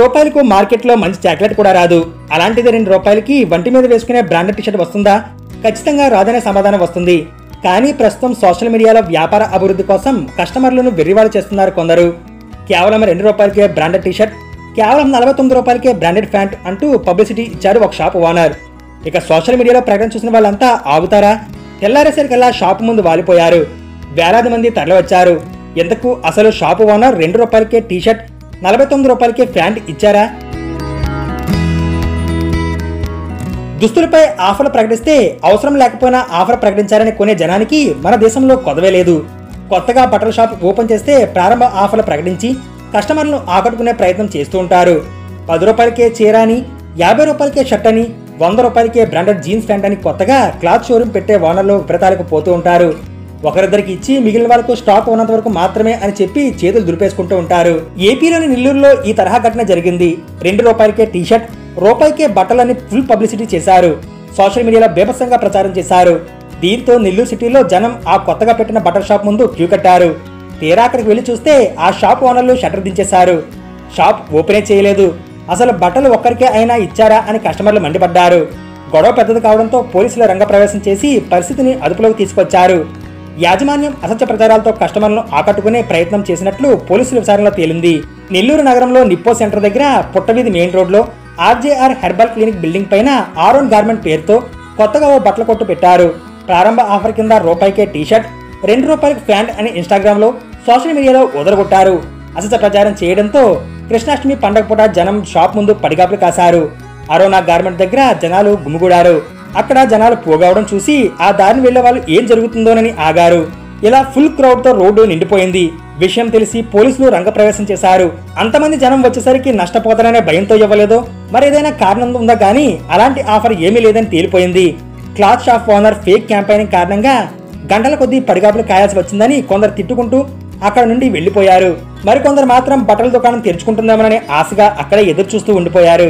రూపాయలకు మార్కెట్లో మంచి చాక్లెట్ కూడా రాదు. అలాంటిది రూపాయలకి వంటి మీద వేసుకునే బ్రాండెడ్ టీషర్ట్ వస్తుందా? ఖచ్చితంగా రాదనే సమాధానం వస్తుంది. కానీ ప్రస్తుతం సోషల్ మీడియాలో వ్యాపార అభివృద్ధి కోసం కస్టమర్లను వెర్రివాళ్ళు చేస్తున్నారు కొందరు. కేవలం రూపాయలకే బ్రాండెడ్ టీషర్ట్, కేవలం 49 రూపాయలకే బ్రాండెడ్ ప్యాంట్ అంటూ పబ్లిసిటీ ఇచ్చారు ఒక షాప్ ఓనర్. ఇక సోషల్ మీడియాలో ప్రకటన చూసిన వాళ్ళంతా ఆగుతారా? తెల్లారేసరికల్లా షాపు ముందు వాలిపోయారు. వేలాది మంది తరలివచ్చారు. ఎందుకు అసలు షాపు ఓనర్ రూపాయలకే టీషర్ట్, 49 రూపాయలకే ప్యాంట్ ఇచ్చారా? దుస్తులపై ఆఫర్లు ప్రకటిస్తే అవసరం లేకపోయినా ఆఫర్ ప్రకటించారని కొనే జనానికి మన దేశంలో కొదవే లేదు. కొత్తగా బట్టల షాప్ ఓపెన్ చేస్తే ప్రారంభ ఆఫర్లు ప్రకటించి కస్టమర్లను ఆకట్టుకునే ప్రయత్నం చేస్తూ ఉంటారు. 10 రూపాయలకే చీర అని, 50 రూపాయలకే షర్ట్ అని, 100 రూపాయలకే బ్రాండెడ్ జీన్స్ ప్యాంట్ అని కొత్తగా క్లాత్ షోరూమ్ పెట్టే ఓనర్లు విపరీతాలకు పోతూ ఉంటారు. ఒకరిద్దరికి ఇచ్చి మిగిలిన వాళ్ళకు స్టాక్ ఉన్నంత వరకు మాత్రమే అని చెప్పి చేతులు దులిపేసుకుంటూ ఉంటారు. ఏపీలోని నెల్లూరులో ఈ తరహా ఘటన జరిగింది. రూపాయలకే టీషర్ట్, రూపాయికే బట్టలని ఫుల్ పబ్లిసిటీ చేశారు. సోషల్ మీడియాలో బేభత్సంగా ప్రచారం చేశారు. దీంతో నెల్లూరు సిటీలో జనం ఆ కొత్తగా పెట్టిన బట్టల షాప్ ముందు క్యూ కట్టారు. తీరా అక్కడికి వెళ్లి చూస్తే ఆ షాప్ ఓనర్లు షట్టర్ దించేశారు. షాప్ ఓపెనే చేయలేదు. అసలు బట్టలు ఒక్కరికే అయినా ఇచ్చారా అని కస్టమర్లు మండిపడ్డారు. గొడవ పెద్దది కావడంతో పోలీసులు రంగప్రవేశం చేసి పరిస్థితిని అదుపులోకి తీసుకొచ్చారు. యాజమాన్యం అసత్య ప్రచారాలతో కస్టమర్లను ఆకట్టుకునే ప్రయత్నం చేసినట్లు పోలీసుల విచారణలో తేలింది. నెల్లూరు నగరంలో నిప్పో సెంటర్ దగ్గర పుట్టవీధి మెయిన్ రోడ్లో ఆర్జేఆర్ హెర్బల్ క్లినిక్ బిల్డింగ్ పైన ఆరోన్ గార్మెంట్ పేరుతో కొత్తగా ఓ బట్టల కొట్టు పెట్టారు. ప్రారంభ ఆఫర్ కింద రూపాయికే టీషర్ట్, రూపాయలకి ప్యాంట్ అని ఇన్స్టాగ్రామ్ లో సోషల్ మీడియాలో వదలగొట్టారు. అసత్య ప్రచారం చేయడంతో కృష్ణాష్టమి పండగ పూట జనం షాప్ ముందు పడిగాపులు కాశారు. అరోనా గార్మెంట్ దగ్గర జనాలు గుమిగూడారు. అక్కడ జనాలు పోగవడం చూసి ఆ దారిని వెళ్లే వాళ్ళు ఏం జరుగుతుందోనని ఆగారు. ఇలా ఫుల్ క్రౌడ్ తో రోడ్డు నిండిపోయింది. విషయం తెలిసి పోలీసులు రంగప్రవేశం చేశారు. అంతమంది జనం వచ్చేసరికి నష్టపోతారనే భయంతో ఇవ్వలేదో మరేదైనా కారణం ఉందా కానీ అలాంటి ఆఫర్ ఏమీ లేదని తేలిపోయింది. Cloth shop owner fake campaigning కారణంగా గంటల కొద్దీ పడిగాపులు కాయాల్సి వచ్చిందని కొందరు తిట్టుకుంటూ అక్కడ నుండి వెళ్లిపోయారు. మరికొందరు మాత్రం బట్టల దుకాణం తెరుచుకుంటుందేమోనని ఆశగా అక్కడే ఎదురు చూస్తూ ఉండిపోయారు.